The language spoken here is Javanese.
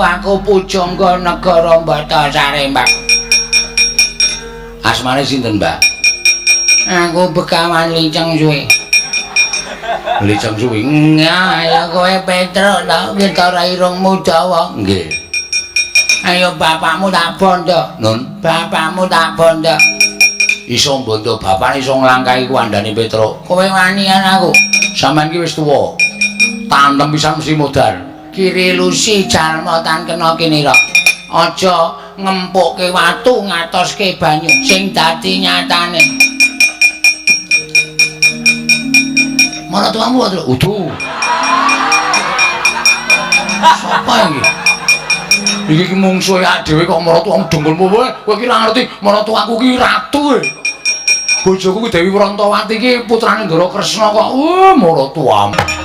aku pujangga negara Batasari, Mbak. Asmane sinten, Mbak? Aku Begawan Liceng Suwi. Liceng Suwi. Ya kowe Petruk ta, Witara irungmu dawa. Nggih. Ayo bapakmu tak bondo. Nun, bapakmu tak bondo. Iso bondo bapak iso nglangkahi kuwandane Petruk. Kowe wanian aku. Sampeyan ki wis tuwa. Tantem pisan mesti modal. Kiri lusi jalma tan kena kinira. Aja ngempukke watu ngatoske banyu sing dadi nyatane. Mana tuamu wae, udu. Sapa iki? Iki ki mungsuhe awake dhewe kok maratuamu dengkulmu wae. Kowe ki ora ngerti maratuaku ki ratu. Bojoku ki Dewi Wrantawati ki putrane Ndara Kresna kok. Maratuamu.